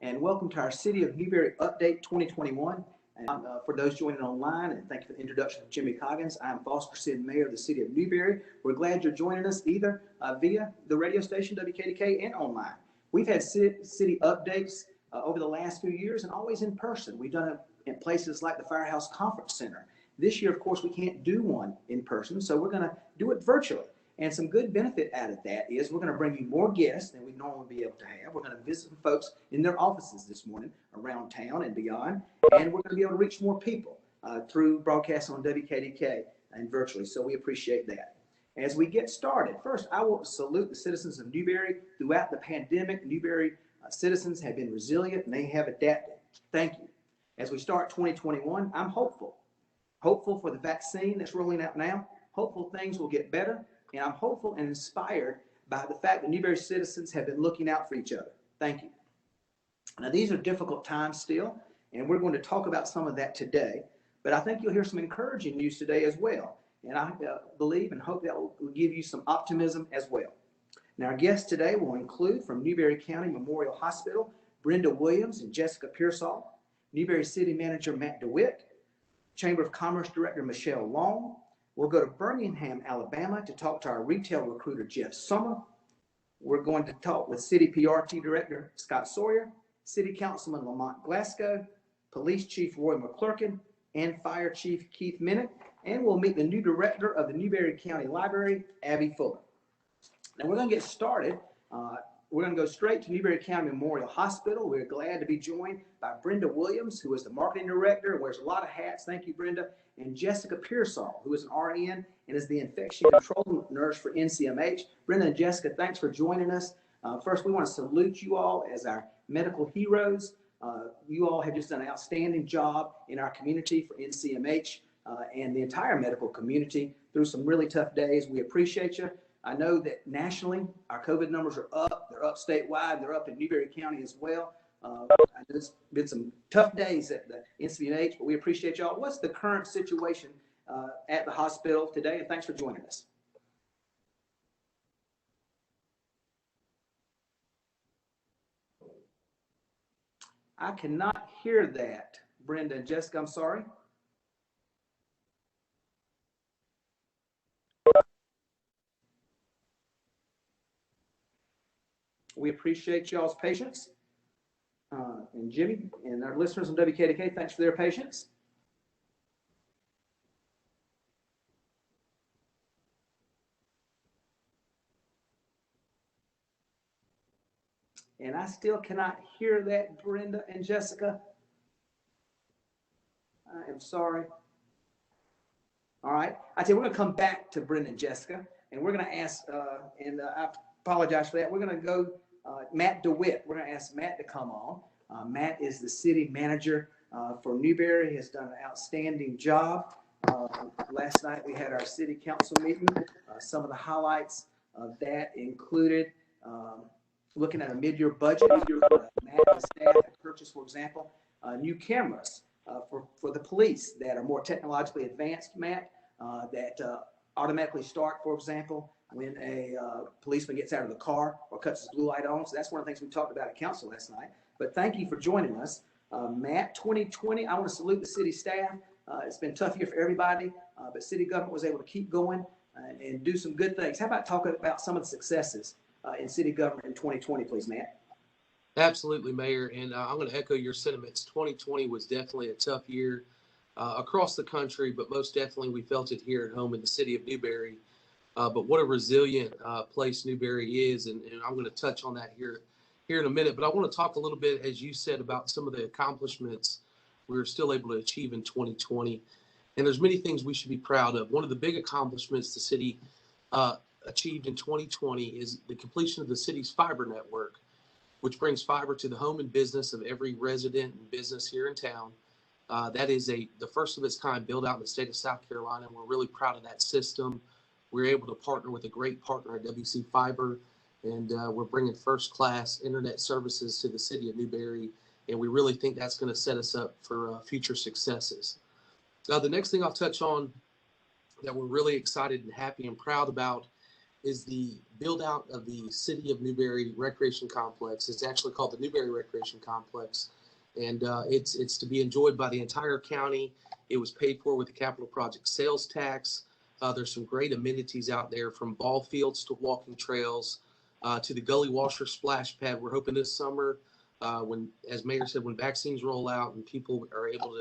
and welcome to our City of Newberry Update 2021. And for those joining online, and thank you for the introduction of Jimmy Coggins. I'm Foster Senn, Mayor of the City of Newberry. We're glad you're joining us either via the radio station WKDK and online. We've had city updates over the last few years and always in person. We've done it in places like the Firehouse Conference Center. This year, of course, we can't do one in person, so we're going to do it virtually. And some good benefit out of that is we're going to bring you more guests than we normally be able to have. We're going to visit some folks in their offices this morning around town and beyond. And we're going to be able to reach more people through broadcasts on WKDK and virtually. So we appreciate that. As we get started, first, I want to salute the citizens of Newberry. Throughout the pandemic, Newberry citizens have been resilient and they have adapted. Thank you. As we start 2021, I'm hopeful. Hopeful for the vaccine that's rolling out now. Hopeful things will get better. And I'm hopeful and inspired by the fact that Newberry citizens have been looking out for each other. Thank you. Now, these are difficult times still, and we're going to talk about some of that today. But I think you'll hear some encouraging news today as well. And I believe and hope that will give you some optimism as well. Now, our guests today will include from Newberry County Memorial Hospital, Brenda Williams and Jessica Pearsall, Newberry City Manager Matt DeWitt, Chamber of Commerce Director Michelle Long. We'll go to Birmingham, Alabama to talk to our retail recruiter, Jeff Summer. We're going to talk with City PRT Director Scott Sawyer, City Councilman Lamont Glasgow, Police Chief Roy Mcclurkin, and Fire Chief Keith Minnick. And we'll meet the new Director of the Newberry County Library, Abby Fuller. Now we're going to get started. We're going to go straight to Newberry County Memorial Hospital. We're glad to be joined by Brenda Williams, who is the Marketing Director, wears a lot of hats. Thank you, Brenda. And Jessica Pearsall, who is an RN and is the Infection Control Nurse for NCMH. Brenda and Jessica, thanks for joining us. First, we want to salute you all as our medical heroes. You all have just done an outstanding job in our community for NCMH and the entire medical community through some really tough days. We appreciate you. I know that nationally, our COVID numbers are up. They're up statewide. They're up in Newberry County as well. There's been some tough days at the NCMH, but we appreciate y'all. What's the current situation at the hospital today? And thanks for joining us. I cannot hear that, Brenda and Jessica. I'm sorry. We appreciate y'all's patience. And Jimmy and our listeners on WKDK, thanks for their patience. And I still cannot hear that, Brenda and Jessica. I am sorry. All right. I tell you, we're going to come back to Brenda and Jessica, and we're going to ask, I apologize for that. We're going to go Matt DeWitt. We're going to ask Matt to come on. Matt is the city manager for Newberry. He has done an outstanding job. Last night we had our city council meeting. Some of the highlights of that included looking at a mid-year budget. Matt and staff have purchased, for example, new cameras for the police that are more technologically advanced, Matt, that automatically start, for example, when a policeman gets out of the car or cuts his blue light on. So that's one of the things we talked about at council last night. But thank you for joining us. Matt, 2020, I want to salute the city staff. It's been a tough year for everybody, but city government was able to keep going and do some good things. How about talking about some of the successes in city government in 2020, please, Matt? Absolutely, Mayor. And I'm going to echo your sentiments. 2020 was definitely a tough year across the country, but most definitely we felt it here at home in the city of Newberry. But what a resilient place Newberry is, and I'm going to touch on that here in a minute. But I want to talk a little bit, as you said, about some of the accomplishments we were still able to achieve in 2020. And there's many things we should be proud of. One of the big accomplishments the city achieved in 2020 is the completion of the city's fiber network, which brings fiber to the home and business of every resident and business here in town. That is the first of its kind built out in the state of South Carolina, and we're really proud of that system. We're able to partner with a great partner at WC Fiber, and we're bringing first-class internet services to the city of Newberry, and we really think that's going to set us up for future successes. The next thing I'll touch on that we're really excited and happy and proud about is the build out of the City of Newberry Recreation Complex. It's actually called the Newberry Recreation Complex, and it's to be enjoyed by the entire county. It was paid for with the capital project sales tax. There's some great amenities out there, from ball fields to walking trails to the gully washer splash pad. We're hoping this summer, when, as Mayor said, when vaccines roll out and people are able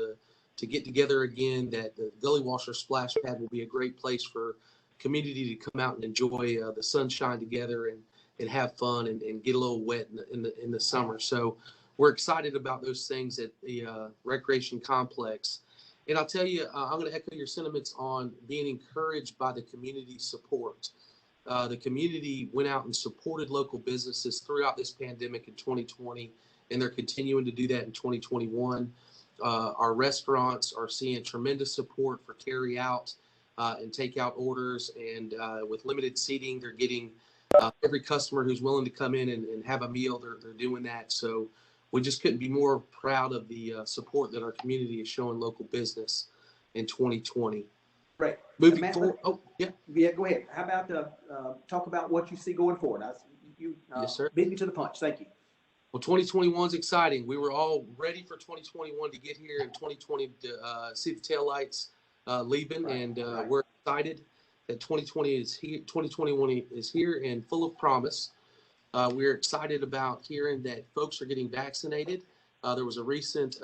to get together again, that the gully washer splash pad will be a great place for community to come out and enjoy the sunshine together and have fun and get a little wet in the summer. So we're excited about those things at the recreation complex. And I'll tell you, I'm going to echo your sentiments on being encouraged by the community support. The community went out and supported local businesses throughout this pandemic in 2020, and they're continuing to do that in 2021. Our restaurants are seeing tremendous support for carry out and takeout orders, and with limited seating, they're getting every customer who's willing to come in and have a meal, they're doing that. So we just couldn't be more proud of the support that our community is showing local business in 2020. Great. Moving Matt, forward, oh, yeah. Yeah, go ahead. How about talk about what you see going forward? You Yes, sir. beat me to the punch. Thank you. Well, 2021 is exciting. We were all ready for 2021 to get here, and 2020 to see the taillights leaving, Right, and right. we're excited that 2020 is here. 2021 is here and full of promise. We're excited about hearing that folks are getting vaccinated. There was a recent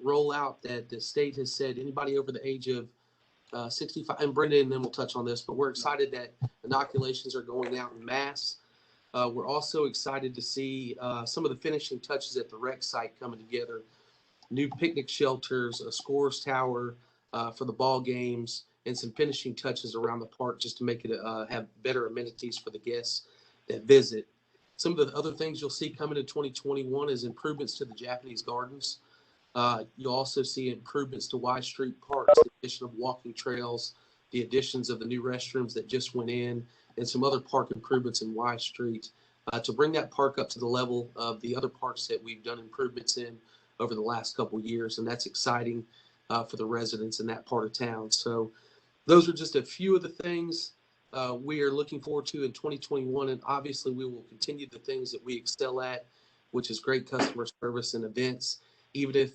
rollout that the state has said anybody over the age of 65, and Brenda and then we'll touch on this, but we're excited that inoculations are going out in mass. We're also excited to see some of the finishing touches at the rec site coming together. New picnic shelters, a scores tower for the ball games, and some finishing touches around the park just to make it have better amenities for the guests that visit. Some of the other things you'll see coming in 2021 is improvements to the Japanese gardens. You'll also see improvements to Y Street Parks, the addition of walking trails, the additions of the new restrooms that just went in, and some other park improvements in Y Street to bring that park up to the level of the other parks that we've done improvements in over the last couple of years. And that's exciting for the residents in that part of town. So those are just a few of the things we are looking forward to in 2021. And obviously we will continue the things that we excel at, which is great customer service and events, even if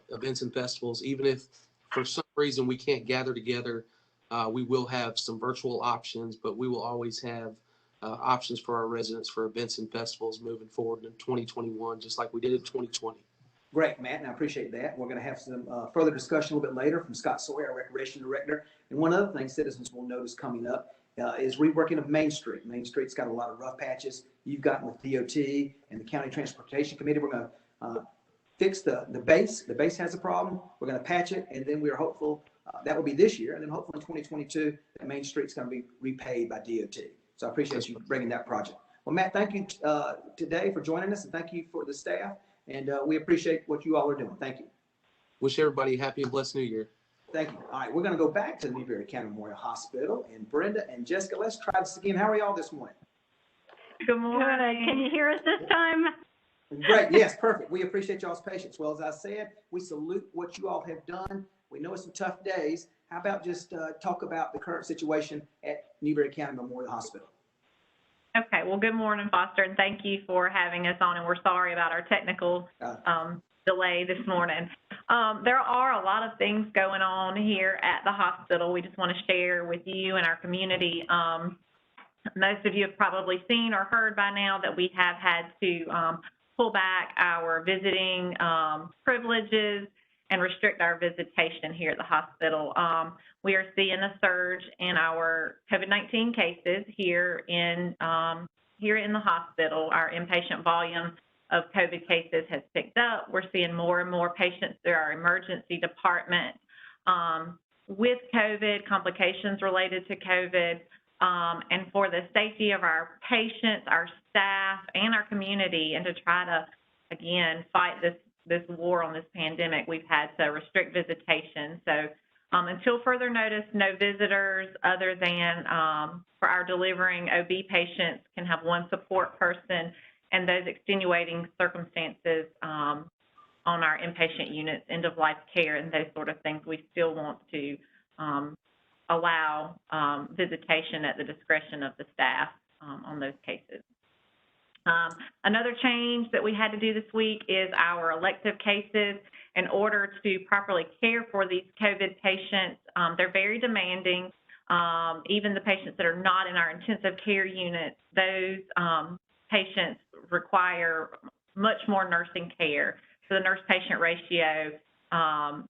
events and festivals, even if for some reason we can't gather together, we will have some virtual options, but we will always have options for our residents for events and festivals moving forward in 2021, just like we did in 2020. Great, Matt, and I appreciate that. We're going to have some further discussion a little bit later from Scott Sawyer, our Recreation Director. And one other thing citizens will notice coming up is reworking of Main Street. Main Street's got a lot of rough patches. You've gotten with DOT and the County Transportation Committee. We're going to fix the base. The base has a problem. We're going to patch it, and then we're hopeful that will be this year. And then hopefully in 2022, that Main Street's going to be repaid by DOT. So I appreciate you bringing that project. Well, Matt, thank you today for joining us, and thank you for the staff. And we appreciate what you all are doing. Thank you. Wish everybody a happy and blessed New Year. Thank you. All right, we're going to go back to the Newberry County Memorial Hospital. And Brenda and Jessica, let's try this again. How are y'all this morning? Good morning. Can you hear us this time? Great. Yes, perfect. We appreciate y'all's patience. Well, as I said, we salute what you all have done. We know it's some tough days. How about just talk about the current situation at Newberry County Memorial Hospital? Okay. Well, good morning, Foster, and thank you for having us on. And we're sorry about our technical delay this morning. There are a lot of things going on here at the hospital. We just want to share with you and our community. Most of you have probably seen or heard by now that we have had to pull back our visiting privileges and restrict our visitation here at the hospital. We are seeing a surge in our COVID-19 cases here in the hospital. Our inpatient volume of COVID cases has picked up. We're seeing more and more patients through our emergency department with COVID, complications related to COVID. And for the safety of our patients, our staff, and our community, and to try to, again, fight this war on this pandemic, we've had to restrict visitation. So until further notice, no visitors other than for our delivering OB patients can have one support person, and those extenuating circumstances on our inpatient units, end-of-life care, and those sort of things, we still want to allow visitation at the discretion of the staff on those cases. Another change that we had to do this week is our elective cases. In order to properly care for these COVID patients, they're very demanding. Even the patients that are not in our intensive care units, those patients require much more nursing care. So the nurse-patient ratio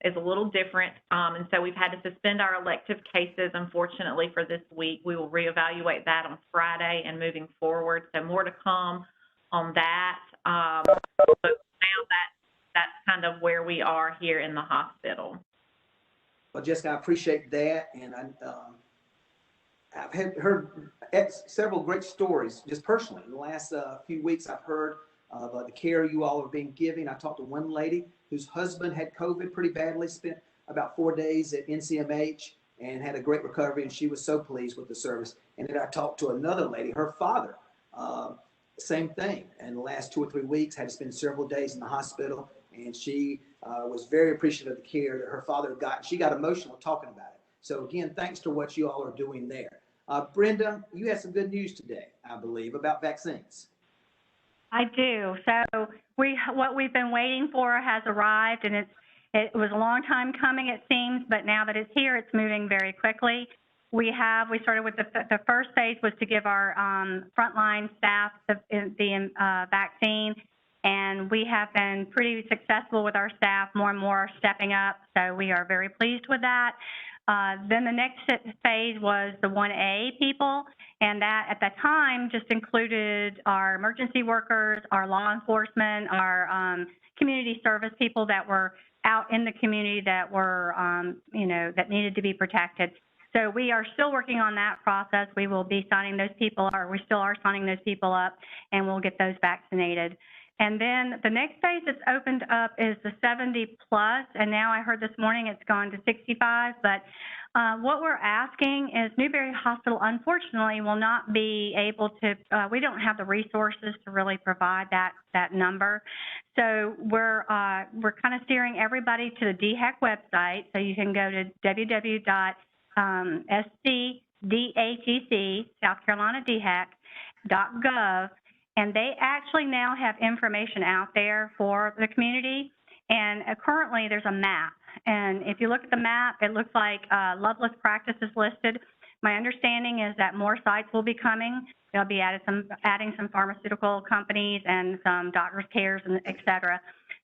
is a little different, and so we've had to suspend our elective cases, unfortunately, for this week. We will reevaluate that on Friday and moving forward, so more to come on that. But now that's kind of where we are here in the hospital. Well, Jessica, I appreciate that, and I've heard several great stories, just personally. In the last few weeks, I've heard of the care you all are being given. I talked to one lady whose husband had COVID pretty badly, spent about 4 days at NCMH and had a great recovery, and she was so pleased with the service. And then I talked to another lady, her father, same thing. And the last 2 or 3 weeks, had to spend several days in the hospital, and she was very appreciative of the care that her father got. She got emotional talking about it. So again, thanks to what you all are doing there. Brenda, you had some good news today, I believe, about vaccines. I do. So what we've been waiting for has arrived, and it was a long time coming, it seems, but now that it's here, it's moving very quickly. We started with the first phase was to give our frontline staff the vaccine, and we have been pretty successful with our staff. More and more are stepping up, so we are very pleased with that. Then the next phase was the 1A people, and that at that time just included our emergency workers, our law enforcement, our community service people that were out in the community that were, that needed to be protected. So we are still working on that process. We will be signing those people, or we still are signing those people up, and we'll get those vaccinated. And then the next phase that's opened up is the 70 plus, and now I heard this morning it's gone to 65. But what we're asking is Newberry Hospital, unfortunately, will not be able to, we don't have the resources to really provide that number. So we're kind of steering everybody to the DHEC website. So you can go to www.scdhec, South Carolina DHEC.gov. And they actually now have information out there for the community. And currently there's a map. And if you look at the map, it looks like Loveless Practice is listed. My understanding is that more sites will be coming. They'll be adding some pharmaceutical companies and some doctors' cares, and et cetera.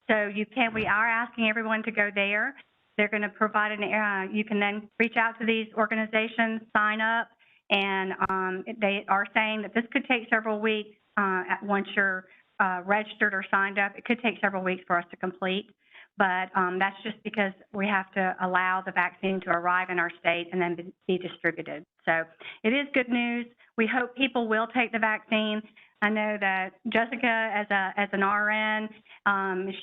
So we are asking everyone to go there. They're going to provide you can then reach out to these organizations, sign up, and they are saying that this could take several weeks. Once you're registered or signed up, it could take several weeks for us to complete, but that's just because we have to allow the vaccine to arrive in our state and then be distributed. So it is good news. We hope people will take the vaccine. I know that Jessica, as an RN,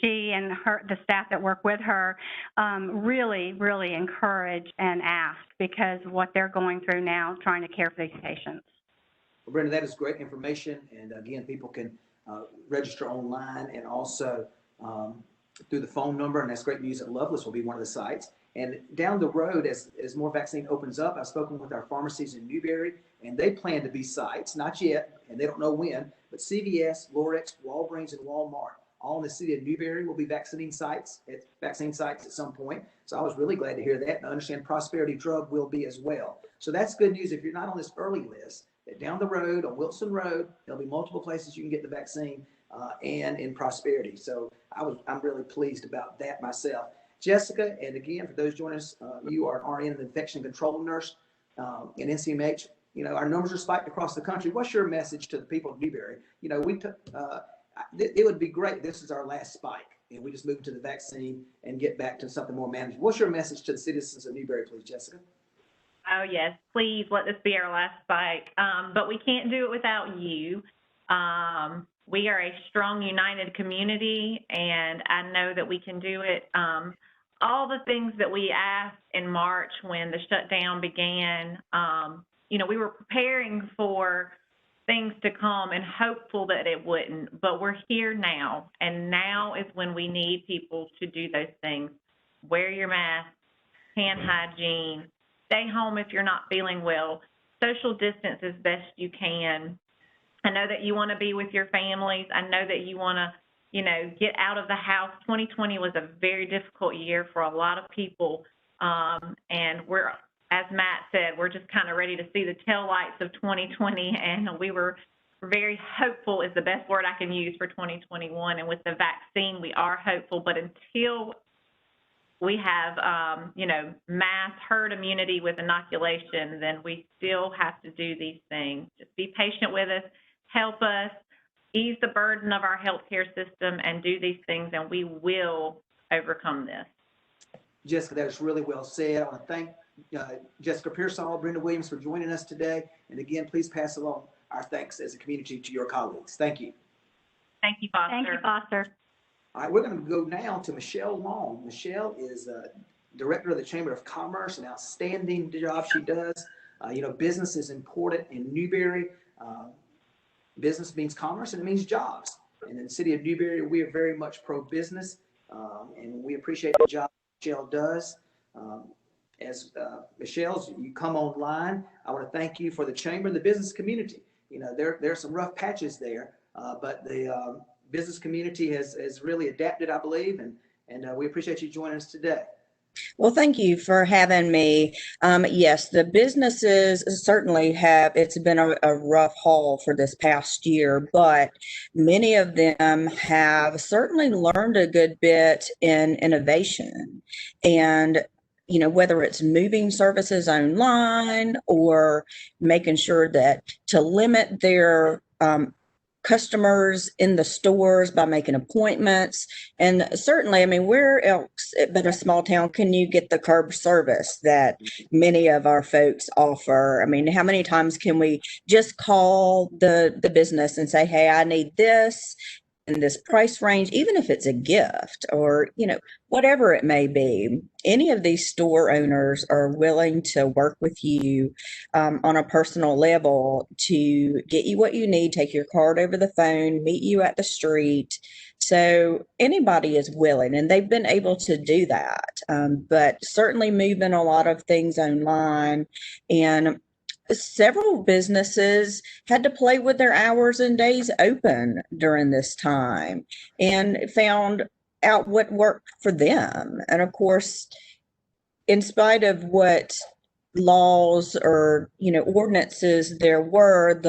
she and the staff that work with her really, really encourage and ask, because of what they're going through now trying to care for these patients. Well, Brenda, that is great information. And again, people can register online and also through the phone number. And that's great news that Loveless will be one of the sites. And down the road, as more vaccine opens up, I've spoken with our pharmacies in Newberry, and they plan to be sites, not yet, and they don't know when, but CVS, Lorex, Walgreens, and Walmart, all in the city of Newberry, will be vaccine sites at some point. So I was really glad to hear that. And I understand Prosperity Drug will be as well. So that's good news if you're not on this early list. That down the road on Wilson Road, there'll be multiple places you can get the vaccine and in Prosperity. So I'm really pleased about that myself. Jessica, and again, for those joining us, you are an RN and infection control nurse in NCMH. Our numbers are spiked across the country. What's your message to the people of Newberry? It would be great. This is our last spike, and we just move to the vaccine and get back to something more manageable. What's your message to the citizens of Newberry, please, Jessica? Oh, yes, please let this be our last spike. But we can't do it without you. We are a strong, united community, and I know that we can do it. All the things that we asked in March when the shutdown began, we were preparing for things to come and hopeful that it wouldn't, but we're here now, and now is when we need people to do those things. Wear your mask, hand hygiene, stay home if you're not feeling well. Social distance as best you can. I know that you want to be with your families. I know that you want to, get out of the house. 2020 was a very difficult year for a lot of people. And we're, as Matt said, we're just kind of ready to see the taillights of 2020. And we were very hopeful is the best word I can use for 2021. And with the vaccine, we are hopeful. But until we have, mass herd immunity with inoculation, then we still have to do these things. Just be patient with us, help us, ease the burden of our healthcare system, and do these things, and we will overcome this. Jessica, that was really well said. I want to thank Jessica Pearsall, Brenda Williams for joining us today. And again, please pass along our thanks as a community to your colleagues. Thank you. Thank you, Foster. Thank you, Foster. All right, we're going to go now to Michelle Long. Michelle is Director of the Chamber of Commerce, an outstanding job she does. Business is important in Newberry. Business means commerce and it means jobs. And in the city of Newberry, we are very much pro-business, and we appreciate the job Michelle does. As Michelle's, you come online, I want to thank you for the chamber and the business community. There are some rough patches there, but the business community has really adapted, I believe, and we appreciate you joining us today. Well, thank you for having me. Yes, the businesses certainly it's been a rough haul for this past year, but many of them have certainly learned a good bit in innovation. And whether it's moving services online or making sure that to limit their customers in the stores by making appointments. And certainly, where else but a small town can you get the curb service that many of our folks offer? How many times can we just call the business and say, hey, I need this in this price range, even if it's a gift or, whatever it may be. Any of these store owners are willing to work with you on a personal level to get you what you need, take your card over the phone, meet you at the street. So anybody is willing, and they've been able to do that. But certainly moving a lot of things online, and several businesses had to play with their hours and days open during this time and found out what worked for them. And of course, in spite of what laws or, ordinances there were,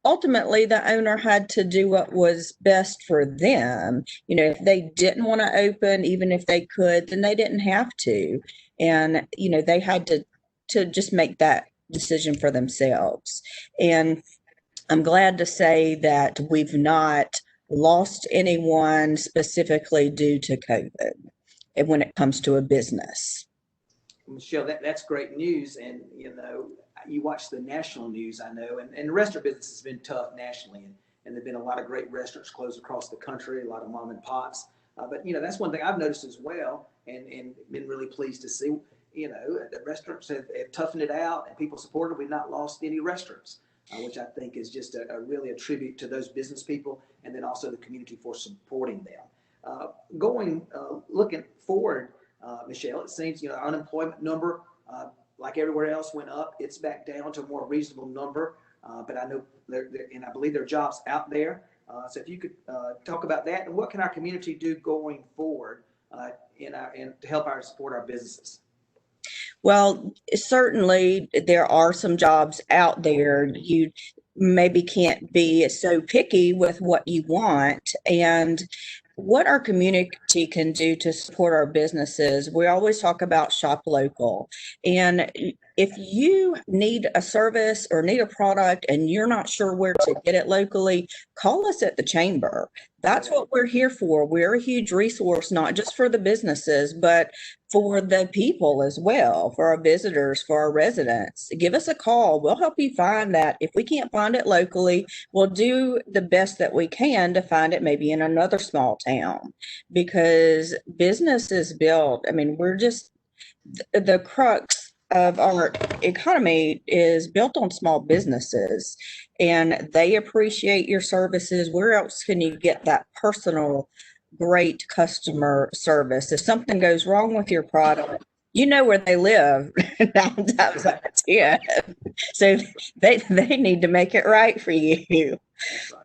ultimately the owner had to do what was best for them. If they didn't want to open, even if they could, then they didn't have to. And, they had to just make that decision for themselves. And I'm glad to say that we've not lost anyone specifically due to COVID when it comes to a business. Michelle, that's great news. And, you watch the national news, I know, and the restaurant business has been tough nationally. And there've been a lot of great restaurants closed across the country, a lot of mom and pops. But, that's one thing I've noticed as well, and been really pleased to see. The restaurants have toughened it out and people supported. We've not lost any restaurants, which I think is just really a tribute to those business people and then also the community for supporting them. Looking forward, Michelle, it seems, our unemployment number, like everywhere else, went up. It's back down to a more reasonable number, but I know and I believe there are jobs out there. So if you could talk about that and what can our community do going forward and to help support our businesses? Well, certainly there are some jobs out there. You maybe can't be so picky with what you want. And what our community can do to support our businesses, we always talk about shop local. And if you need a service or need a product and you're not sure where to get it locally, call us at the chamber. That's what we're here for. We're a huge resource, not just for the businesses, but for the people as well, for our visitors, for our residents. Give us a call. We'll help you find that. If we can't find it locally, we'll do the best that we can to find it maybe in another small town, because business is built. We're just the crux of our economy is built on small businesses, and they appreciate your services. Where else can you get that personal, great customer service? If something goes wrong with your product, You know where they live 9 times out of 10. So they need to make it right for you. That's right.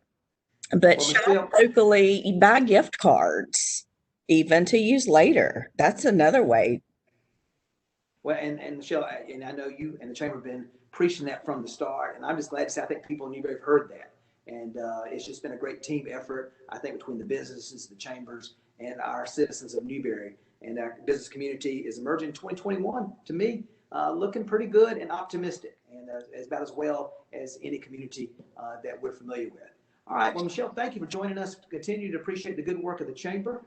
But Well, shop Michelle, locally, buy gift cards, even to use later. That's another way. well, and Michelle, and I know you and the chamber have been preaching that from the start, and I'm just glad to say I think people in Newberry have heard that. And it's just been a great team effort, I think, between the businesses, the chambers, and our citizens of Newberry. And our business community is emerging in 2021, to me, looking pretty good and optimistic, and as about as well as any community that we're familiar with. All right, well, Michelle, thank you for joining us. Continue to appreciate the good work of the chamber,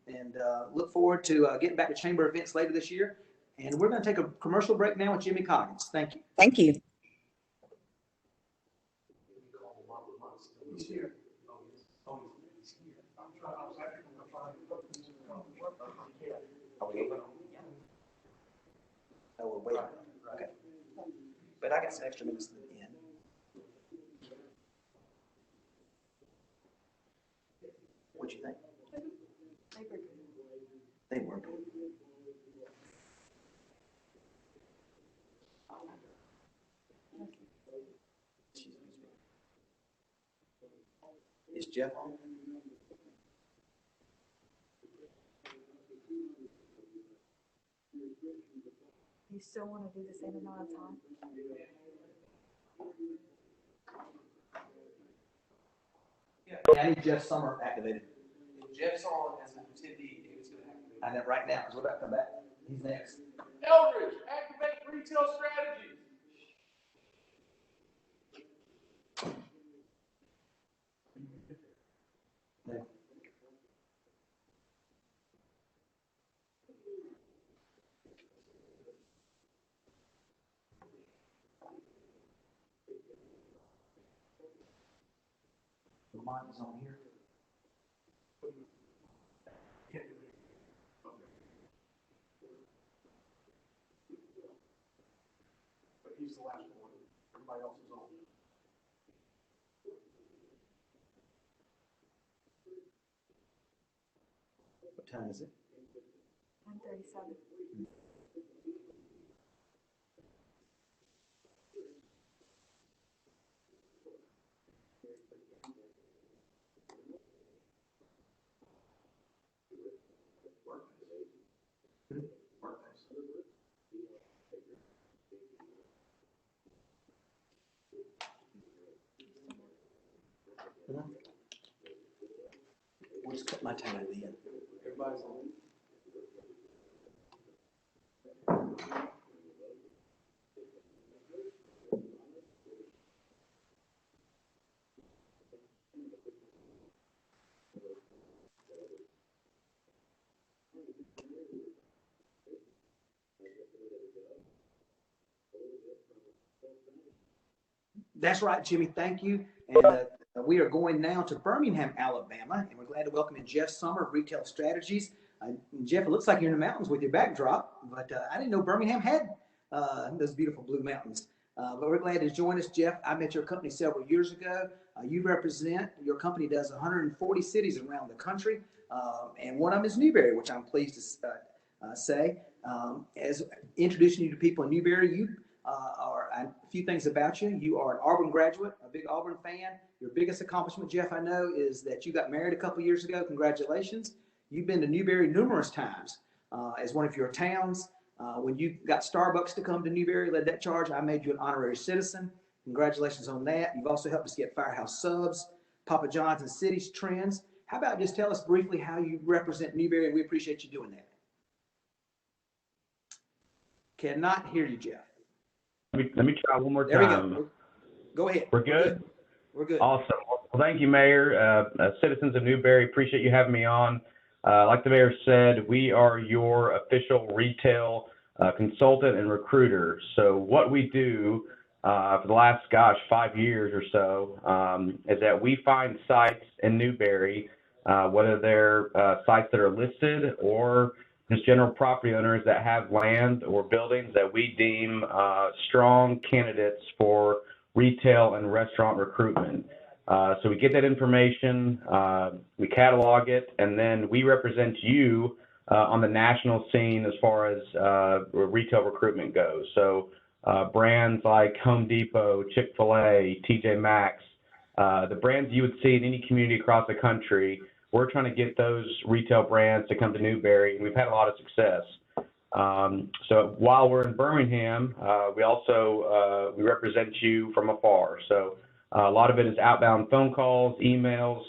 and look forward to getting back to chamber events later this year. And we're going to take a commercial break now with Jimmy Coggins. Thank you. Thank you. He's here. Oh, we're waiting. Okay. But I got some extra minutes at the end. What'd you think? They were good. Is Jeff on? You still want to do the same amount of time? Yeah, I need Jeff Summer activated. If Jeff's on as an attendee, it's going to happen. I know right now, so we're about to come back. He's next. Eldridge, activate retail strategies. No. The mic is on here. But he's the last one. Everybody else is on. What time is it? 9:37. We'll just cut my time at the end. Everybody's on. That's right, Jimmy. Thank you. And we are going now to Birmingham, Alabama, and we're glad to welcome in Jeff Summer of Retail Strategies. Jeff, it looks like you're in the mountains with your backdrop, but I didn't know Birmingham had those beautiful blue mountains. But we're glad to join us, Jeff. I met your company several years ago. Your company does 140 cities around the country, and one of them is Newberry, which I'm pleased to say. As introducing you to people in Newberry, you are a few things about you. You are an Auburn graduate, a big Auburn fan. Your biggest accomplishment, Jeff, I know, is that you got married a couple years ago. Congratulations. You've been to Newberry numerous times as one of your towns. When you got Starbucks to come to Newberry, led that charge, I made you an honorary citizen. Congratulations on that. You've also helped us get Firehouse Subs, Papa John's, and Cities Trends. How about just tell us briefly how you represent Newberry, and we appreciate you doing that. Cannot hear you, Jeff. Let me try one more There time. we go. Go ahead. We're good? We're good. Awesome. Well, thank you, Mayor. Citizens of Newberry, appreciate you having me on. Like the mayor said, we are your official retail consultant and recruiter. So what we do for the last, 5 years or so, is that we find sites in Newberry, whether they're sites that are listed or just general property owners that have land or buildings that we deem strong candidates for retail and restaurant recruitment. So we get that information, we catalog it, and then we represent you on the national scene as far as retail recruitment goes. So brands like Home Depot, Chick-fil-A, TJ Maxx, the brands you would see in any community across the country, we're trying to get those retail brands to come to Newberry, and we've had a lot of success. So while we're in Birmingham, we also we represent you from afar. So a lot of it is outbound phone calls, emails.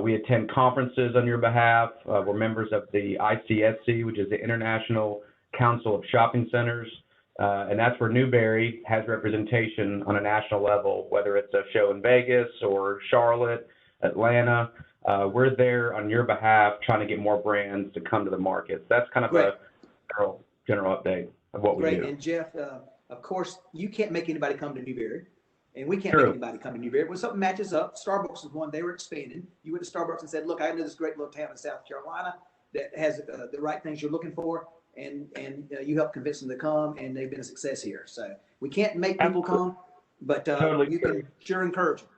We attend conferences on your behalf. We're members of the ICSC, which is the International Council of Shopping Centers. And that's where Newberry has representation on a national level, whether it's a show in Vegas or Charlotte, Atlanta. We're there on your behalf trying to get more brands to come to the market. That's kind of Great. a general update of what we do. Great. And Jeff, of course, you can't make anybody come to Newberry, and we can't True. make anybody come to Newberry. When something matches up, Starbucks is one, they were expanding. You went to Starbucks and said, look, I know this great little town in South Carolina that has the right things you're looking for, and you helped convince them to come, and they've been a success here. So we can't make people come, but Totally you can sure encourage them.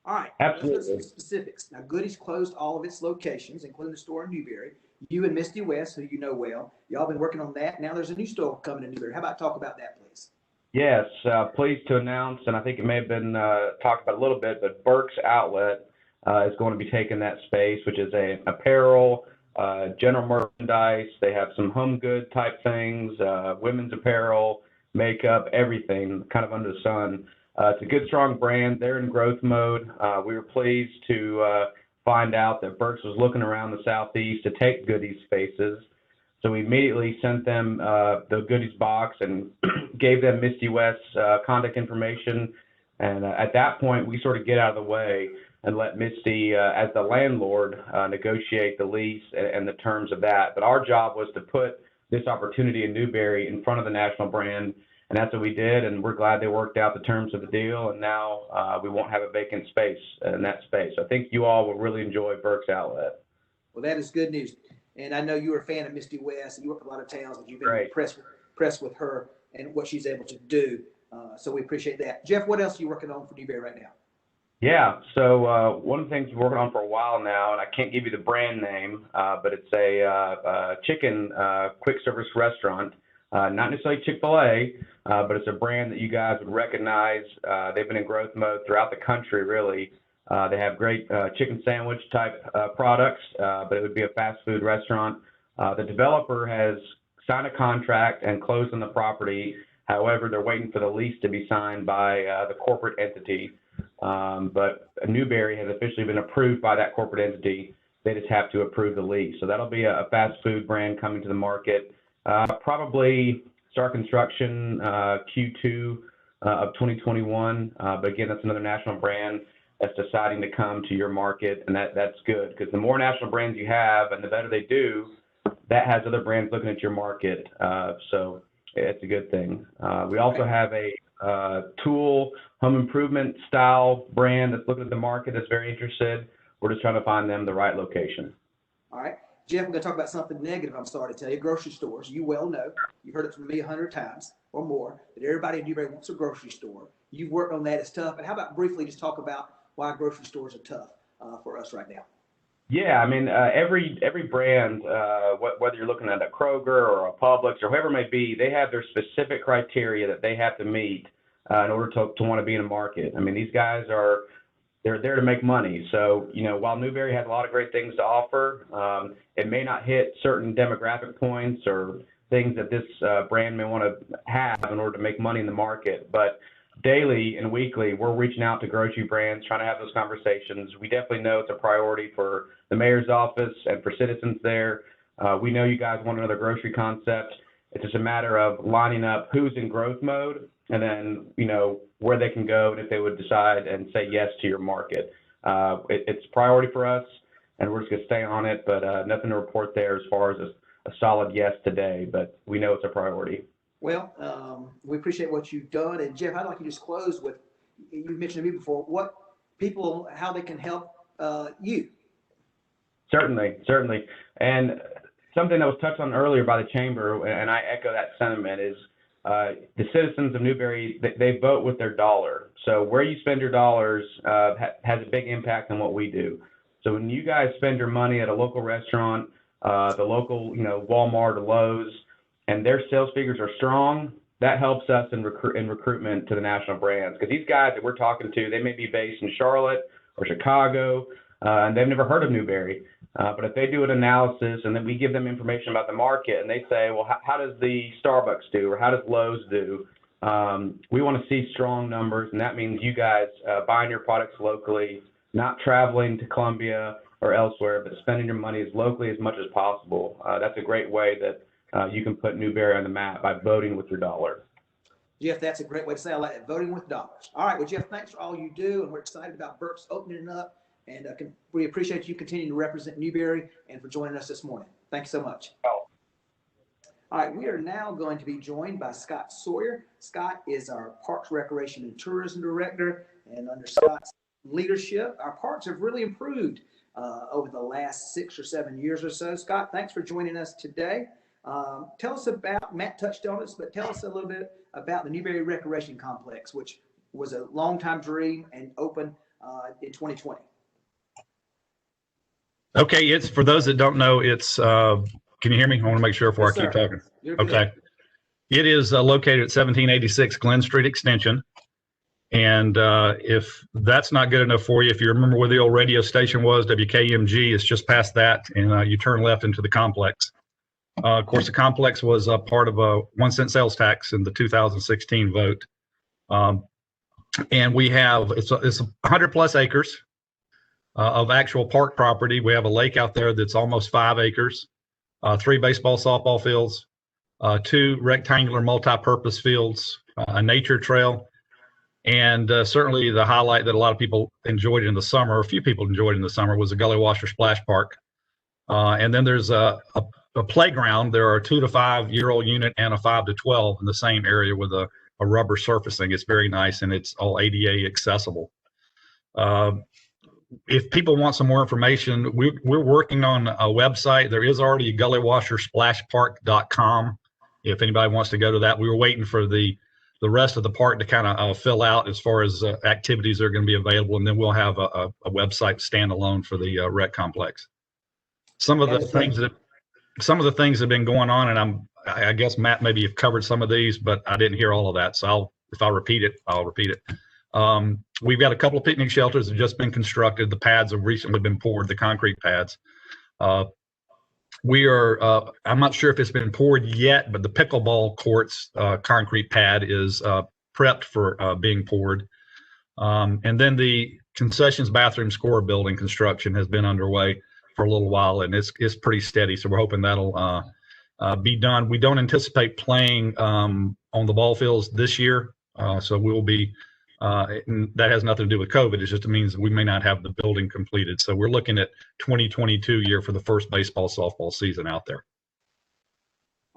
All right. Absolutely. Let's get some specifics. Now, Goody's closed all of its locations, including the store in Newberry. You and Misty West, who you know well, y'all been working on that. Now there's a new store coming to Newberry. How about talk about that, please? Yes, pleased to announce, and I think it may have been talked about a little bit, but Burke's Outlet is going to be taking that space, which is a apparel, general merchandise. They have some home good type things, women's apparel, makeup, everything kind of under the sun. It's a good, strong brand. They're in growth mode. We were pleased to find out that Burke's was looking around the Southeast to take Goody's spaces. So we immediately sent them the Goody's box and gave them Misty West's contact information. And at that point, we sort of get out of the way and let Misty, as the landlord, negotiate the lease and the terms of that. But our job was to put this opportunity in Newberry in front of the national brand. And that's what we did, and we're glad they worked out the terms of the deal, and now we won't have a vacant space in that space. I think you all will really enjoy Burke's Outlet. Well, that is good news. And I know you're a fan of Misty West, and you work in a lot of towns, and you've been Great. impressed with her and what she's able to do. So we appreciate that. Jeff, what else are you working on for Newberry right now? Yeah, so one of the things we're working on for a while now, and I can't give you the brand name, but it's a chicken quick service restaurant. Not necessarily Chick-fil-A, but it's a brand that you guys would recognize. They've been in growth mode throughout the country, really. They have great chicken sandwich type products, but it would be a fast food restaurant. The developer has signed a contract and closed on the property. However, they're waiting for the lease to be signed by the corporate entity. But Newberry has officially been approved by that corporate entity. They just have to approve the lease. So that'll be a fast food brand coming to the market. Probably start construction Q2 of 2021. But again, that's another national brand that's deciding to come to your market, and that's good because the more national brands you have and the better they do, that has other brands looking at your market. So it's a good thing. We also have a tool home improvement style brand that's looking at the market that's very interested. We're just trying to find them the right location. All right. Jeff, I'm going to talk about something negative I'm sorry to tell you. Grocery stores, you well know, you've heard it from me 100 times or more, that everybody in Newberry wants a grocery store. You've worked on that. It's tough. And how about briefly just talk about why grocery stores are tough for us right now? Yeah, I mean, every brand, whether you're looking at a Kroger or a Publix or whoever it may be, they have their specific criteria that they have to meet in order to want to be in a market. I mean, these guys they're there to make money. So, while Newberry has a lot of great things to offer, it may not hit certain demographic points or things that this brand may want to have in order to make money in the market. But daily and weekly, we're reaching out to grocery brands, trying to have those conversations. We definitely know it's a priority for the mayor's office and for citizens there. We know you guys want another grocery concept. It's just a matter of lining up who's in growth mode and then, where they can go and if they would decide and say yes to your market. It's a priority for us, and we're just going to stay on it, but nothing to report there as far as a solid yes today, but we know it's a priority. Well, we appreciate what you've done. And Jeff, I'd like you to just close with, you mentioned to me before, how they can help you. Certainly. And something that was touched on earlier by the chamber, and I echo that sentiment, is the citizens of Newberry, they vote with their dollar. So where you spend your dollars has a big impact on what we do. So when you guys spend your money at a local restaurant, the local, Walmart or Lowe's, and their sales figures are strong, that helps us in recruitment to the national brands. Because these guys that we're talking to, they may be based in Charlotte or Chicago, and they've never heard of Newberry. But if they do an analysis and then we give them information about the market and they say, well, how does the Starbucks do or how does Lowe's do? We want to see strong numbers, and that means you guys buying your products locally, not traveling to Columbia or elsewhere, but spending your money as locally as much as possible. That's a great way that you can put Newberry on the map by voting with your dollar. Jeff, that's a great way to say I like it, voting with dollars. All right, well, Jeff, thanks for all you do, and we're excited about Burke's opening it up, and we appreciate you continuing to represent Newberry and for joining us this morning. Thanks so much. All right, we are now going to be joined by Scott Sawyer. Scott is our Parks, Recreation, and Tourism Director, and under Scott's leadership, our parks have really improved over the last 6 or 7 years or so. Scott, thanks for joining us today. Tell us about, Matt touched on this, but tell us a little bit about the Newberry Recreation Complex, which was a long-time dream and opened in 2020. Okay, it's for those that don't know, it's can you hear me? I want to make sure before I keep talking. Okay. It is located at 1786 Glen Street Extension. And if that's not good enough for you, if you remember where the old radio station was, WKMG, it's just past that, and you turn left into the complex. Of course, the complex was a part of a 1-cent sales tax in the 2016 vote. And we have, it's 100 plus acres of actual park property. We have a lake out there that's almost 5 acres, 3 baseball, softball fields, 2 rectangular multi-purpose fields, a nature trail, and certainly the highlight that a lot of people enjoyed in the summer, a few people enjoyed in the summer, was the Gully Washer Splash Park. And then there's a playground. There are a 2 to 5 year old unit and a 5 to 12 in the same area with a rubber surfacing. It's very nice, and it's all ADA accessible. If people want some more information, we're working on a website. There is already a gullywashersplashpark.com. If anybody wants to go to that, we were waiting for the rest of the park to kind of fill out as far as activities that are going to be available, and then we'll have a website standalone for the rec complex. Some of the things that have been going on, and I guess Matt maybe you've covered some of these, but I didn't hear all of that. So if I repeat it, I'll repeat it. We've got a couple of picnic shelters that have just been constructed. The pads have recently been poured, the concrete pads. We are, I'm not sure if it's been poured yet, but the pickleball courts concrete pad is prepped for being poured. And then the concessions bathroom score building construction has been underway for a little while, and it's pretty steady. So we're hoping that'll be done. We don't anticipate playing on the ball fields this year. So we'll be, that has nothing to do with COVID. It just means we may not have the building completed. So we're looking at 2022 year for the first baseball, softball season out there.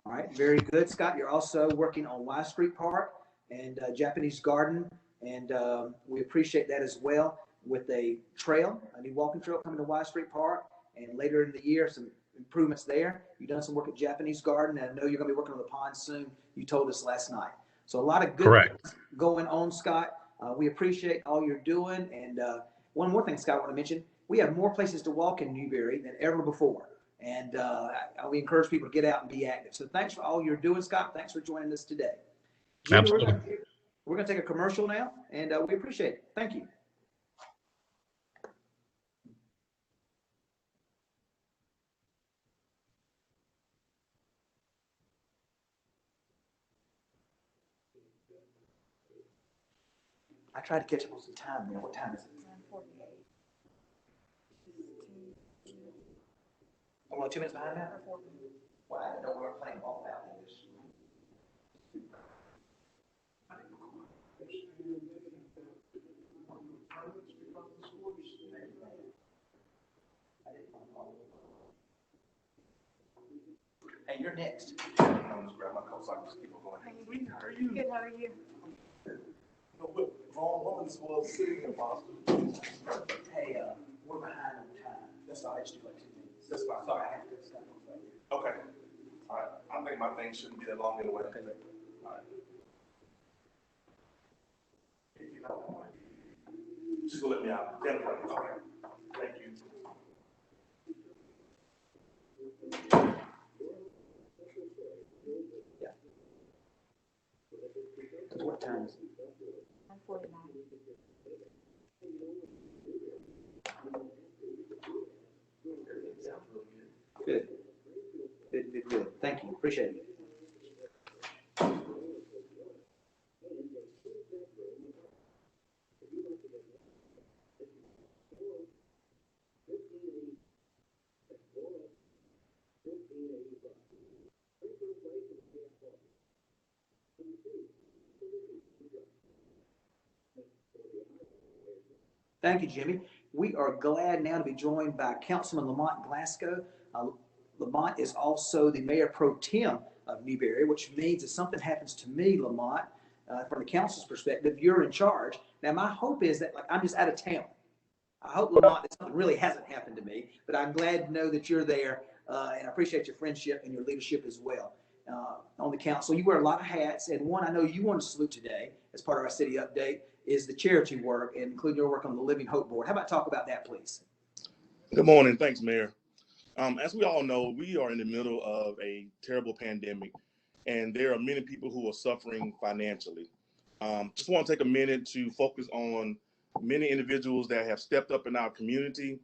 All right, very good. Scott, you're also working on Y Street Park and Japanese Garden, and we appreciate that as well, with a trail, a new walking trail coming to Y Street Park, and later in the year, some improvements there. You've done some work at Japanese Garden, and I know you're going to be working on the pond soon. You told us last night. So a lot of good things going on, Scott. We appreciate all you're doing. And one more thing, Scott, I want to mention, we have more places to walk in Newberry than ever before. And we encourage people to get out and be active. So thanks for all you're doing, Scott. Thanks for joining us today. Jimmy, absolutely. We're going to take a commercial now, and we appreciate it. Thank you. I tried to catch up on some time there. What time is it? 9:48. I'm only 2 minutes behind now? Well, I didn't know we were playing ball out in this. Hey, you're next. I'll just grab my coat so I can just keep on going. How are you? Good, how are you? No, but wrong woman's was sitting in Boston. Hey, we're behind on time. That's all. I just do like 2 minutes. That's fine. Sorry, I have to stop. Okay. All right. I think my thing shouldn't be that long anyway. All right. If you don't mind. Just go let me out. Definitely. Okay. Thank you. turns? 149. Good. Good. Thank you. Appreciate it. Thank you, Jimmy. We are glad now to be joined by Councilman Lamont Glasgow. Lamont is also the Mayor Pro Tem of Newberry, which means if something happens to me, Lamont, from the council's perspective, you're in charge. Now, my hope is that I'm just out of town. I hope, Lamont, that something really hasn't happened to me, but I'm glad to know that you're there, and I appreciate your friendship and your leadership as well on the council. You wear a lot of hats, and one I know you want to salute today as part of our city update is the charity work, including your work on the Living Hope Board. How about talk about that, please? Good morning. Thanks, Mayor. As we all know, we are in the middle of a terrible pandemic, and there are many people who are suffering financially. Just want to take a minute to focus on many individuals that have stepped up in our community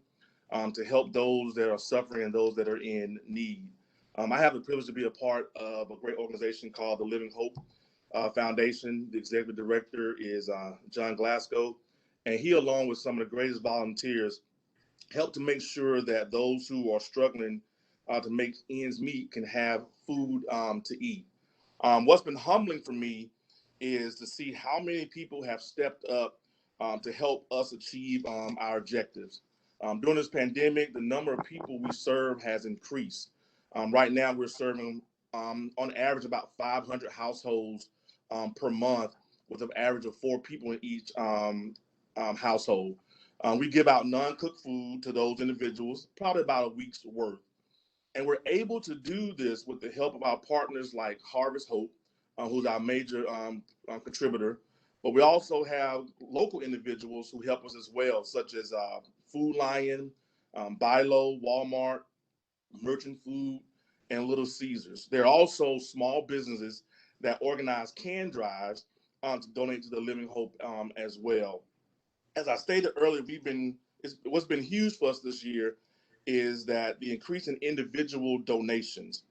to help those that are suffering and those that are in need. I have the privilege to be a part of a great organization called the Living Hope Foundation. The executive director is John Glasgow, and he, along with some of the greatest volunteers, help to make sure that those who are struggling to make ends meet can have food to eat. What's been humbling for me is to see how many people have stepped up to help us achieve our objectives. During this pandemic, the number of people we serve has increased. Right now, we're serving on average about 500 households per month, with an average of 4 people in each household. We give out non-cooked food to those individuals, probably about a week's worth. And we're able to do this with the help of our partners like Harvest Hope, who's our major contributor. But we also have local individuals who help us as well, such as Food Lion, Bilo, Walmart, Merchant Food, and Little Caesars. There are also small businesses that organize can drives to donate to the Living Hope as well. As I stated earlier, what's been huge for us this year is that the increase in individual donations.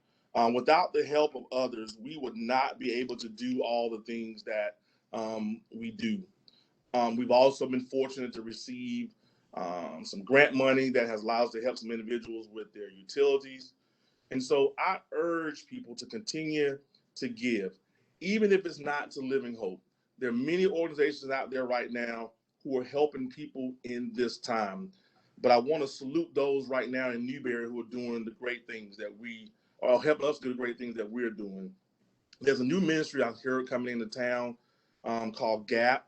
Without the help of others, we would not be able to do all the things that we do. We've also been fortunate to receive some grant money that has allowed us to help some individuals with their utilities. And so I urge people to continue to give, even if it's not to Living Hope. There are many organizations out there right now who are helping people in this time. But I want to salute those right now in Newberry who are doing the great things that we are helping us do the great things that we're doing. There's a new ministry out here coming into town called GAP,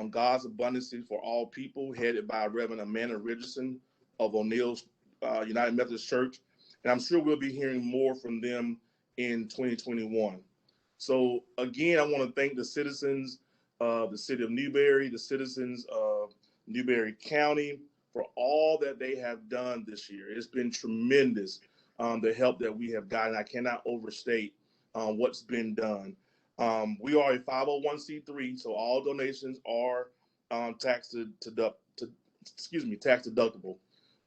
God's Abundance for All People, headed by Reverend Amanda Richardson of O'Neill's United Methodist Church. And I'm sure we'll be hearing more from them in 2021. So again, I want to thank the citizens of the city of Newberry, the citizens of Newberry County, for all that they have done this year. It's been tremendous, the help that we have gotten. I cannot overstate what's been done. We are a 501c3, so all donations are tax deductible.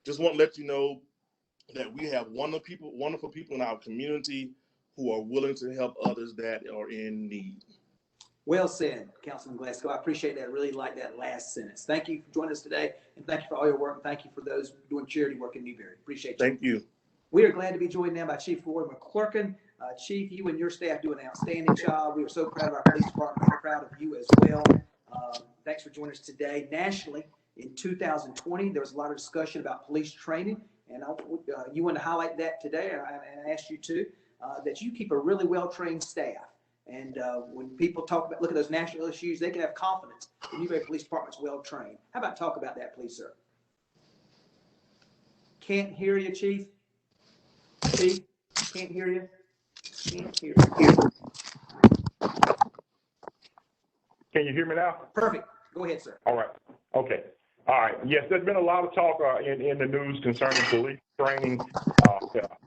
Just want to let you know that we have wonderful people in our community who are willing to help others that are in need. Well said, Councilman Glasgow. I appreciate that. I really like that last sentence. Thank you for joining us today, and thank you for all your work. Thank you for those doing charity work in Newberry. Appreciate you. Thank you. We are glad to be joined now by Chief Roy Mcclurkin. Chief, you and your staff do an outstanding job. We are so proud of our police department. We're proud of you as well. Thanks for joining us today. Nationally, in 2020, there was a lot of discussion about police training, and you want to highlight that today, and I asked you to, that you keep a really well-trained staff. And when people look at those national issues, they can have confidence the Newberry Police Department's well-trained. How about talk about that, please, sir? Can't hear you, Chief. Chief, can't hear you. Can't hear you. Can you hear me now? Perfect. Go ahead, sir. All right. Okay. All right. Yes, there's been a lot of talk in the news concerning police training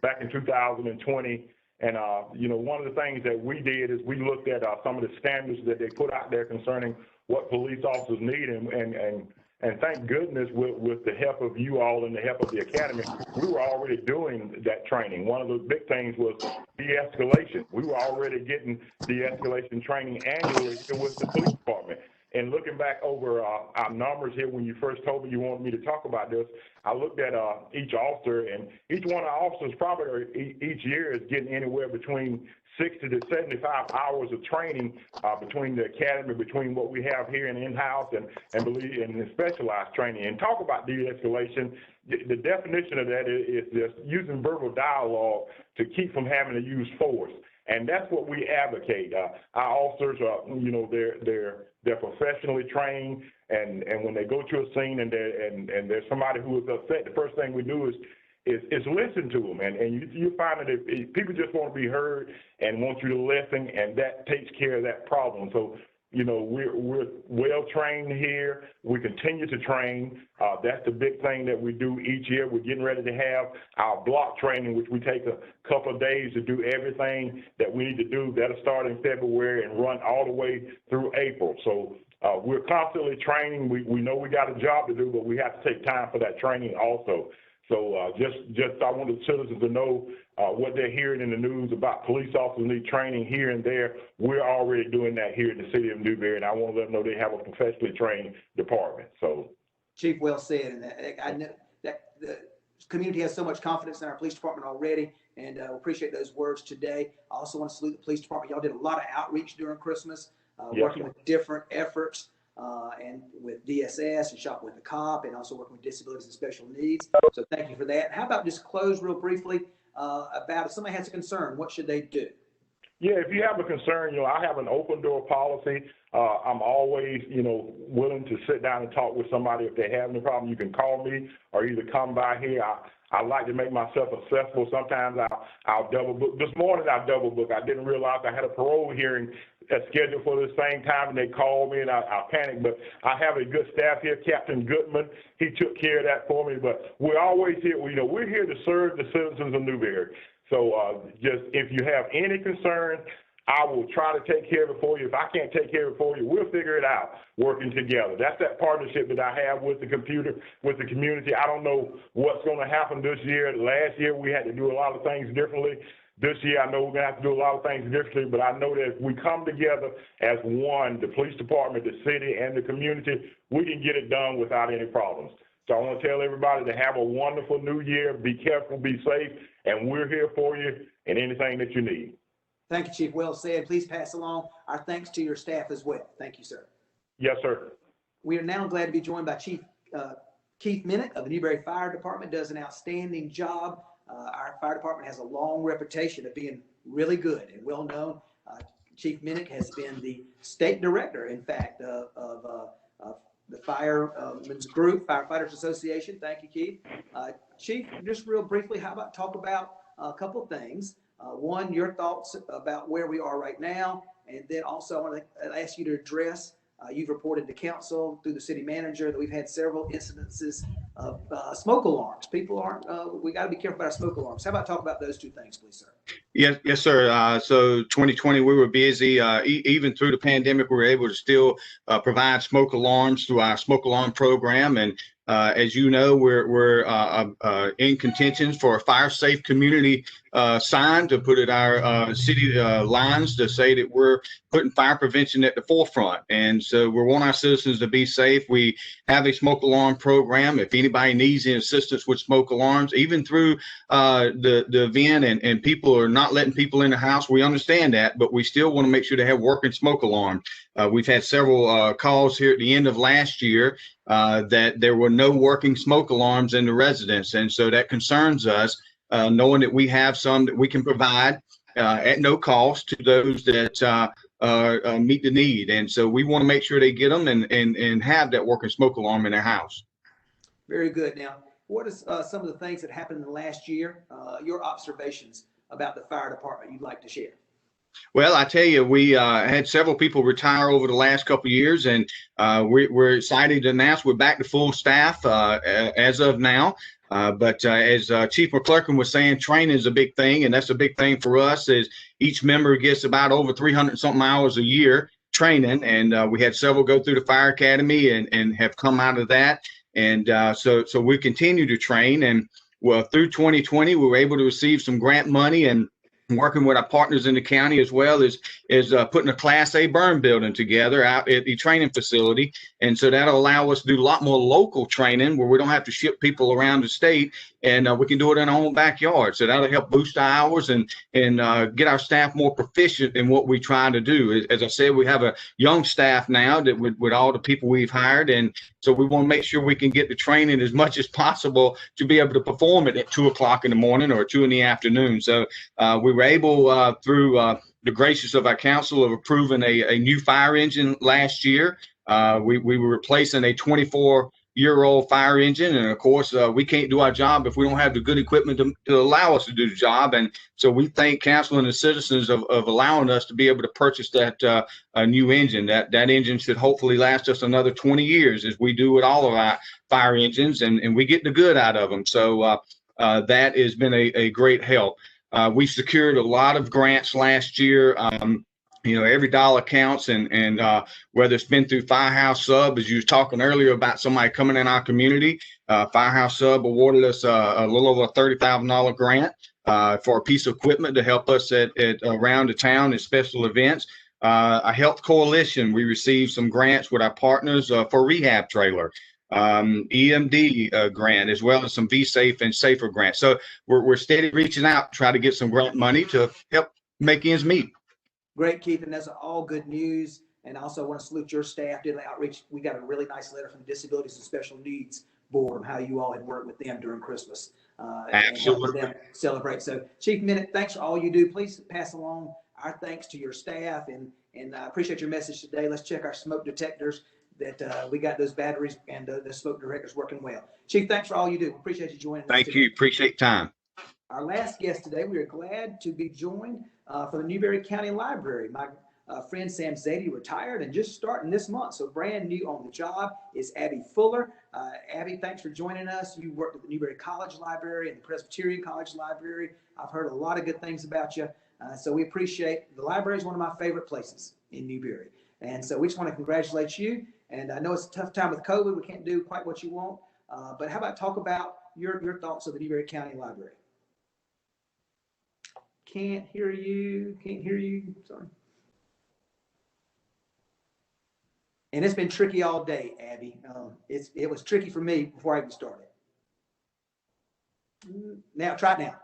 back in 2020. And, you know, one of the things that we did is we looked at some of the standards that they put out there concerning what police officers need. And thank goodness with the help of you all and the help of the academy, we were already doing that training. One of the big things was de-escalation. We were already getting de-escalation training annually with the police department. And looking back over our numbers here, when you first told me you wanted me to talk about this, I looked at each officer, and each one of our officers probably each year is getting anywhere between 60 to 75 hours of training between the academy, between what we have here in-house and the specialized training. And talk about de-escalation, the definition of that is just using verbal dialogue to keep from having to use force. And that's what we advocate. Our officers are, you know, they're professionally trained, and when they go to a scene and there's somebody who is upset, the first thing we do is listen to them. And you find that if people just want to be heard and want you to listen, and that takes care of that problem. So, you know, we're well trained here. We continue to train. That's the big thing that we do each year. We're getting ready to have our block training, which we take a couple of days to do everything that we need to do. That'll start in February and run all the way through April. So we're constantly training. We know we got a job to do, but we have to take time for that training also. So just I want the citizens to know what they're hearing in the news about police officers need training here and there. We're already doing that here in the city of Newberry, and I want to let them know they have a professionally trained department. So, Chief, well said. And I know that the community has so much confidence in our police department already, and appreciate those words today. I also want to salute the police department. Y'all did a lot of outreach during Christmas, working with different efforts. And with DSS and Shop with the Cop, and also working with disabilities and special needs. So thank you for that. How about just close real briefly about if somebody has a concern, what should they do? Yeah, if you have a concern, you know, I have an open door policy. I'm always, you know, willing to sit down and talk with somebody. If they have any problem, you can call me or either come by here. I like to make myself accessible. Sometimes I'll double book. This morning I double book. I didn't realize I had a parole hearing scheduled for the same time, and they called me, and I panicked. But I have a good staff here, Captain Goodman. He took care of that for me. But we're always here. You know, we're here to serve the citizens of Newberry. So just if you have any concerns, I will try to take care of it for you. If I can't take care of it for you, we'll figure it out working together. That's that partnership that I have with the community. I don't know what's going to happen this year. Last year, we had to do a lot of things differently. This year, I know we're going to have to do a lot of things differently, but I know that if we come together as one, the police department, the city, and the community, we can get it done without any problems. So I want to tell everybody to have a wonderful new year. Be careful, be safe, and we're here for you and anything that you need. Thank you, Chief. Well said. Please pass along our thanks to your staff as well. Thank you, sir. Yes, sir. We are now glad to be joined by Chief Keith Minnick of the Newberry Fire Department. Does an outstanding job. Our fire department has a long reputation of being really good and well known. Chief Minnick has been the state director, in fact, of the Firemen's Group, Firefighters Association. Thank you, Keith. Chief, just real briefly, how about talk about a couple of things. One, your thoughts about where we are right now, and then also I want to ask you to address, you've reported to council through the city manager that we've had several incidences of smoke alarms. People aren't, we got to be careful about our smoke alarms. How about talk about those two things, please, sir? Yes, sir. So 2020, we were busy. Even through the pandemic, we were able to still provide smoke alarms through our smoke alarm program. And as you know, we're in contention for a fire safe community sign to put at our city lines to say that we're putting fire prevention at the forefront. And so we want our citizens to be safe. We have a smoke alarm program. If anybody needs any assistance with smoke alarms, even through the event and people are not letting people in the house, we understand that, but we still want to make sure they have working smoke alarms. We've had several calls here at the end of last year that there were no working smoke alarms in the residence. And so that concerns us, knowing that we have some that we can provide at no cost to those that meet the need. And so we want to make sure they get them and have that working smoke alarm in their house. Very good. Now, what is some of the things that happened in the last year, your observations about the fire department you'd like to share? Well, I tell you, we had several people retire over the last couple of years, and we're excited to announce we're back to full staff as of now. But as Chief McClurkin was saying, training is a big thing, and that's a big thing for us. Is each member gets about over 300 something hours a year training, and we had several go through the fire academy and have come out of that. And so we continue to train, and well, through 2020, we were able to receive some grant money and working with our partners in the county as well as putting a Class A burn building together out at the training facility. And so that'll allow us to do a lot more local training where we don't have to ship people around the state, and we can do it in our own backyard. So that'll help boost our hours and get our staff more proficient in what we try to do. As I said, we have a young staff now that with all the people we've hired, and so we want to make sure we can get the training as much as possible to be able to perform it at 2 o'clock in the morning or 2 in the afternoon. So we were able, through the gracious of our council, of approving a new fire engine last year. We were replacing a 24-year-old fire engine, and of course, we can't do our job if we don't have the good equipment to allow us to do the job. And so we thank council and the citizens of allowing us to be able to purchase that new engine. That engine should hopefully last us another 20 years, as we do with all of our fire engines, and we get the good out of them. So that has been a great help. We secured a lot of grants last year. Every dollar counts, and whether it's been through Firehouse Sub, as you were talking earlier about somebody coming in our community, Firehouse Sub awarded us a little over a $30,000 grant for a piece of equipment to help us at around the town at special events. A Health Coalition, we received some grants with our partners for rehab trailer. EMD grant, as well as some V-Safe and Safer grants. So we're steady reaching out, try to get some grant money to help make ends meet. Great, Keith, and that's all good news. And I also want to salute your staff, did the outreach. We got a really nice letter from the Disabilities and Special Needs Board on how you all had worked with them during Christmas. Absolutely. And them celebrate. So, Chief Minute, thanks for all you do. Please pass along our thanks to your staff, and I appreciate your message today. Let's check our smoke detectors, that we got those batteries and the smoke detectors working well. Chief, thanks for all you do. Appreciate you joining us Thank today. you. Appreciate time. Our last guest today, we are glad to be joined from the Newberry County Library. My friend Sam Zadie retired and just starting this month, so brand new on the job is Abby Fuller. Abby, thanks for joining us. You worked at the Newberry College Library and the Presbyterian College Library. I've heard a lot of good things about you, so we appreciate. The library is one of my favorite places in Newberry, and so we just want to congratulate you. And I know it's a tough time with COVID. We can't do quite what you want, but how about talk about your thoughts of the Newberry County Library? Can't hear you. Sorry. And it's been tricky all day, Abby. It was tricky for me before I even started. Now, try it now.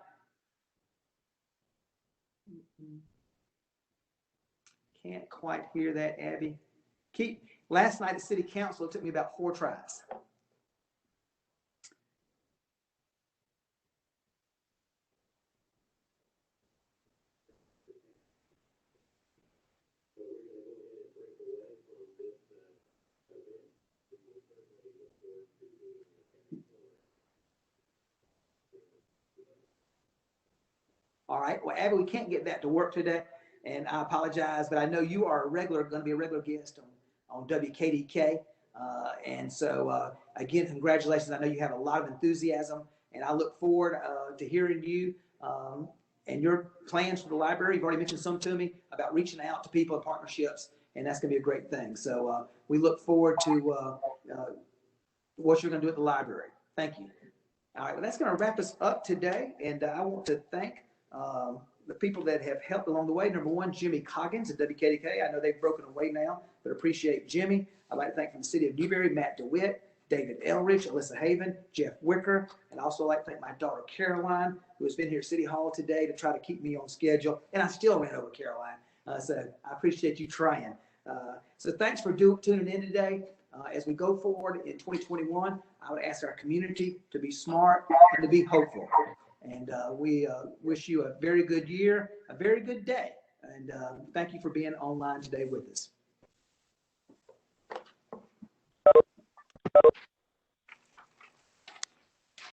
Can't quite hear that, Abby. Last night at City Council, it took me about 4 tries. All right. Well, Abby, we can't get that to work today, and I apologize, but I know you are going to be a regular guest on WKDK. And so, again, congratulations. I know you have a lot of enthusiasm, and I look forward to hearing you and your plans for the library. You've already mentioned some to me about reaching out to people and partnerships, and that's going to be a great thing. So we look forward to what you're going to do at the library. Thank you. All right. Well, that's going to wrap us up today, and I want to thank the people that have helped along the way. Number one, Jimmy Coggins at WKDK. I know they've broken away now, but appreciate Jimmy. I'd like to thank from the city of Newberry, Matt DeWitt, David Elridge, Alyssa Haven, Jeff Wicker, and also like to thank my daughter Caroline, who has been here at City Hall today to try to keep me on schedule. And I still ran over Caroline, so I appreciate you trying. So thanks for tuning in today. As we go forward in 2021, I would ask our community to be smart and to be hopeful. And we wish you a very good year, a very good day. And thank you for being online today with us.